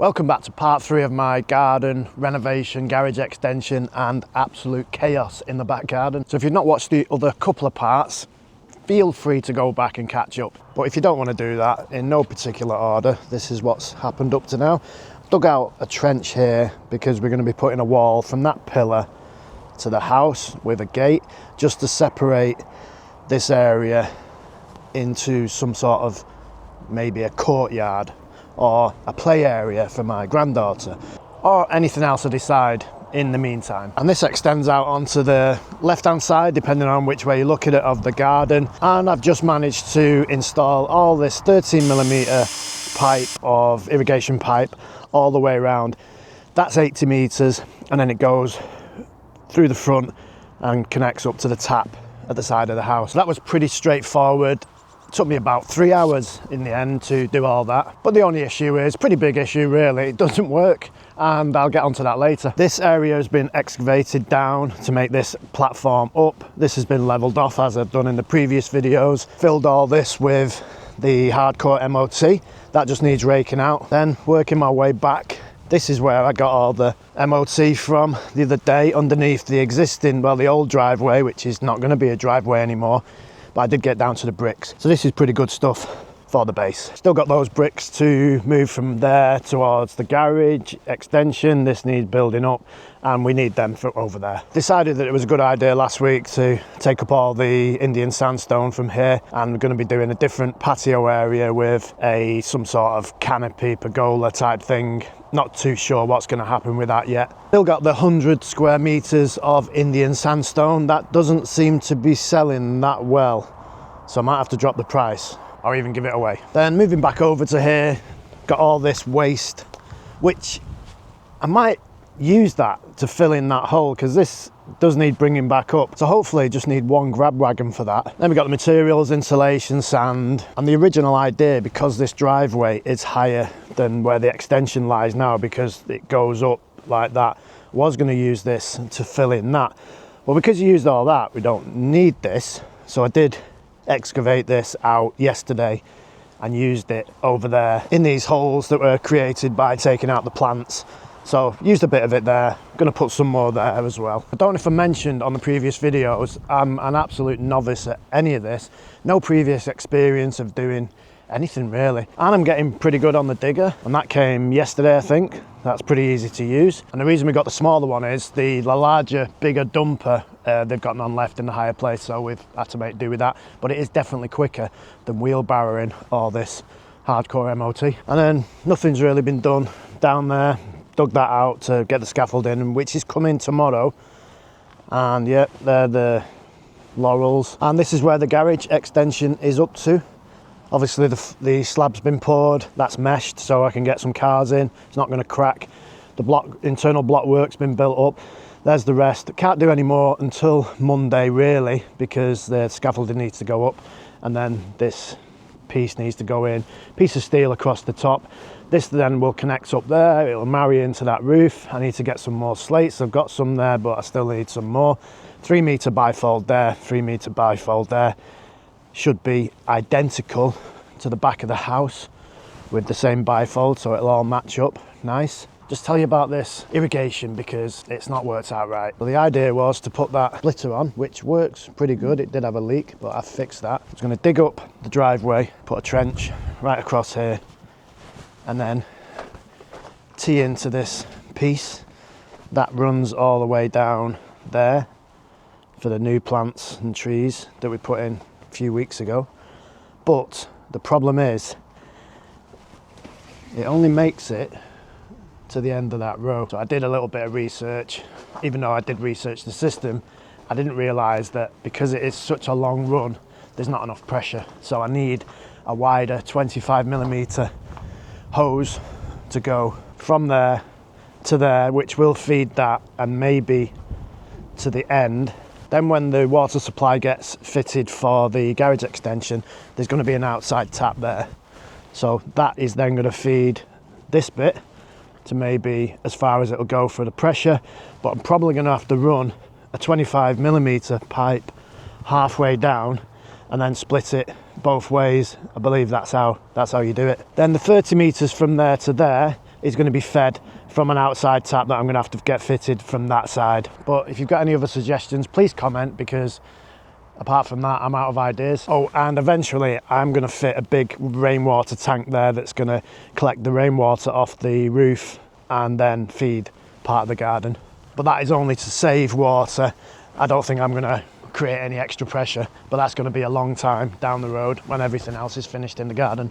Welcome back to part 3 of my garden renovation, garage extension and absolute chaos in the back garden. So if you've not watched the other couple of parts, feel free to go back and catch up. But if you don't want to do that, in no particular order, this is what's happened up to now. Dug out a trench here because we're going to be putting a wall from that pillar to the house with a gate, just to separate this area into some sort of maybe a courtyard or a play area for my granddaughter, or anything else I decide in the meantime. And this extends out onto the left hand side, depending on which way you look at it, of the garden. And I've just managed to install all this 13mm pipe of irrigation pipe all the way around. That's 80 meters, and then it goes through the front and connects up to the tap at the side of the house. That was pretty straightforward. Took me about 3 hours in the end to do all that. But the only issue is, pretty big issue really, it doesn't work, and I'll get onto that later. This area has been excavated down to make this platform up. This has been leveled off as I've done in the previous videos. Filled all this with the hardcore MOT. That just needs raking out. Then working my way back. This is where I got all the MOT from the other day, underneath the existing, well, the old driveway, which is not going to be a driveway anymore. But I did get down to the bricks. So this is pretty good stuff for the base. Still got those bricks to move from there towards the garage extension. This needs building up, and we need them for over there. Decided that it was a good idea last week to take up all the Indian sandstone from here, and we're going to be doing a different patio area with some sort of canopy, pergola type thing. Not too sure what's going to happen with that yet. Still got the 100 square meters of Indian sandstone. That doesn't seem to be selling that well, so I might have to drop the price or even give it away. Then moving back over to here, got all this waste, which I might use that to fill in that hole, because this does need bringing back up. So hopefully just need one grab wagon for that. Then we got the materials, insulation, sand, and the original idea, because this driveway is higher than where the extension lies now, because it goes up like that, was going to use this to fill in that. Well, because you used all that, we don't need this. So I did excavate this out yesterday and used it over there in these holes that were created by taking out the plants. So used a bit of it there, gonna put some more there as well. I don't know if I mentioned on the previous videos, I'm an absolute novice at any of this. No previous experience of doing anything really. And I'm getting pretty good on the digger, and that came yesterday, I think. That's pretty easy to use. And the reason we got the smaller one is the larger, bigger dumper, they've got none left in the higher place, so we've had to make do with that. But it is definitely quicker than wheelbarrowing all this hardcore MOT. And then nothing's really been done down there. Dug that out to get the scaffolding, which is coming tomorrow. And yeah, they're the laurels. And this is where the garage extension is up to. Obviously the slab's been poured, that's meshed, so I can get some cars in. It's not going to crack. The internal block work's been built up. There's the rest. Can't do any more until Monday really, because the scaffolding needs to go up, and then this piece needs to go in. Piece of steel across the top. This then will connect up there, it'll marry into that roof. I need to get some more slates. I've got some there, but I still need some more. 3 meter bifold there, 3 meter bifold there. Should be identical to the back of the house with the same bifold, so it'll all match up nice. Just tell you about this irrigation, because it's not worked out right. Well, the idea was to put that splitter on, which works pretty good. It did have a leak, but I fixed that. I was going to dig up the driveway, put a trench right across here, and then tee into this piece that runs all the way down there for the new plants and trees that we put in a few weeks ago. But the problem is, it only makes it to the end of that row. So I did a little bit of research. Even though I did research the system, I didn't realise that because it is such a long run, there's not enough pressure. So I need a wider 25mm hose to go from there to there, which will feed that and maybe to the end. Then when the water supply gets fitted for the garage extension, there's going to be an outside tap there. So that is then going to feed this bit to maybe as far as it'll go for the pressure. But I'm probably going to have to run a 25mm pipe halfway down and then split it both ways. I believe that's how you do it. Then the 30 meters from there to there, is going to be fed from an outside tap that I'm going to have to get fitted from that side. But if you've got any other suggestions, please comment, because apart from that, I'm out of ideas. Oh, and eventually I'm going to fit a big rainwater tank there that's going to collect the rainwater off the roof and then feed part of the garden. But that is only to save water. I don't think I'm going to create any extra pressure, but that's going to be a long time down the road when everything else is finished in the garden.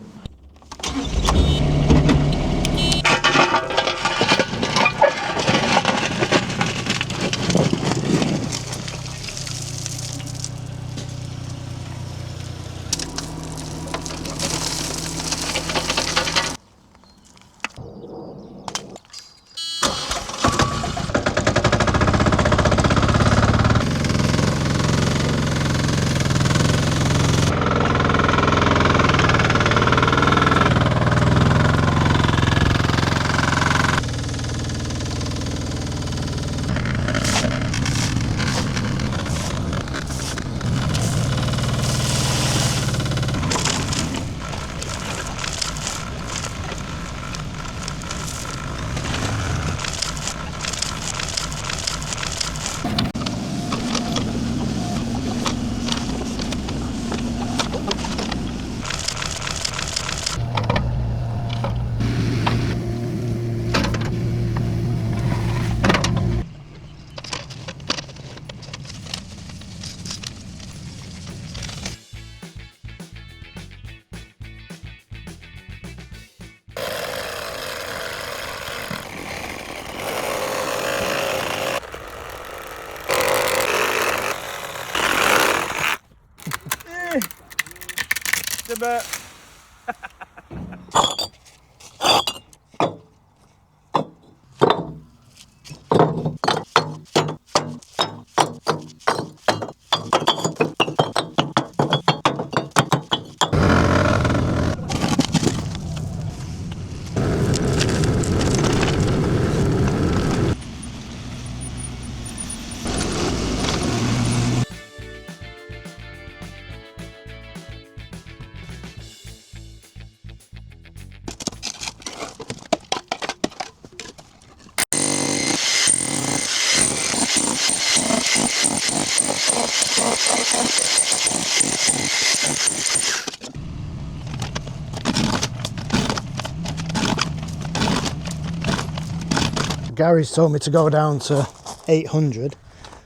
Gary's told me to go down to 800,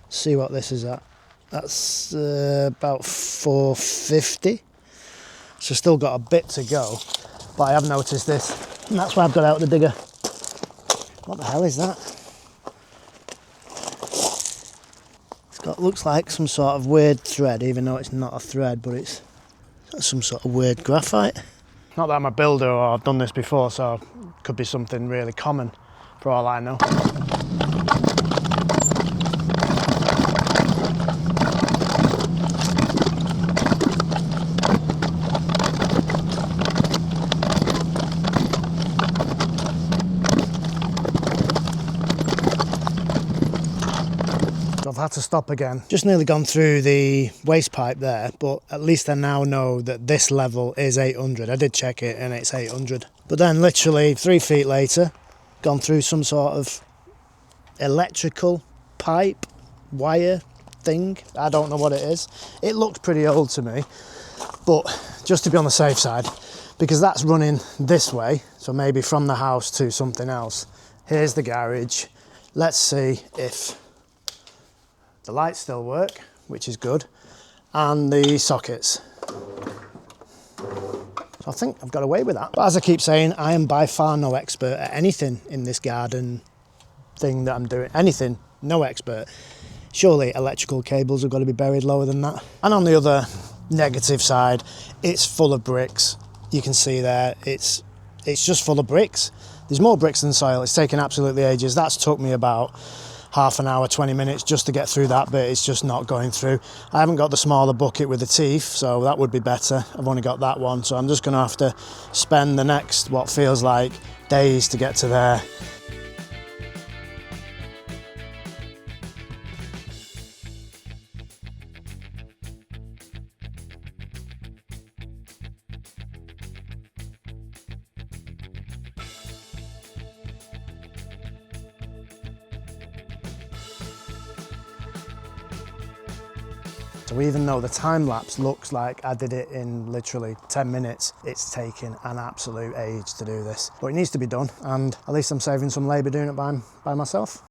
see what this is at. That's about 450, so still got a bit to go, but I have noticed this, and that's why I've got out the digger. What the hell is that? It's got, looks like some sort of weird thread, even though it's not a thread, but it's got some sort of weird graphite. Not that I'm a builder or I've done this before, so it could be something really common for all I know. I've had to stop again. Just nearly gone through the waste pipe there, but at least I now know that this level is 800. I did check it and it's 800. But then literally 3 feet later, gone through some sort of electrical pipe, wire thing. I don't know what it is. It looked pretty old to me, but just to be on the safe side, because that's running this way, so maybe from the house to something else. Here's the garage. Let's see if the lights still work, which is good, and the sockets. So I think I've got away with that. But as I keep saying, I am by far no expert at anything in this garden thing that I'm doing. Anything, no expert. Surely electrical cables have got to be buried lower than that. And on the other negative side, it's full of bricks. You can see there, it's just full of bricks. There's more bricks than soil. It's taken absolutely ages. That's took me about half an hour, 20 minutes just to get through that bit. It's just not going through. I haven't got the smaller bucket with the teeth, so that would be better. I've only got that one, so I'm just going to have to spend the next, what feels like, days to get to there. So even though the time lapse looks like I did it in literally 10 minutes, it's taken an absolute age to do this. But it needs to be done, and at least I'm saving some labour doing it by myself.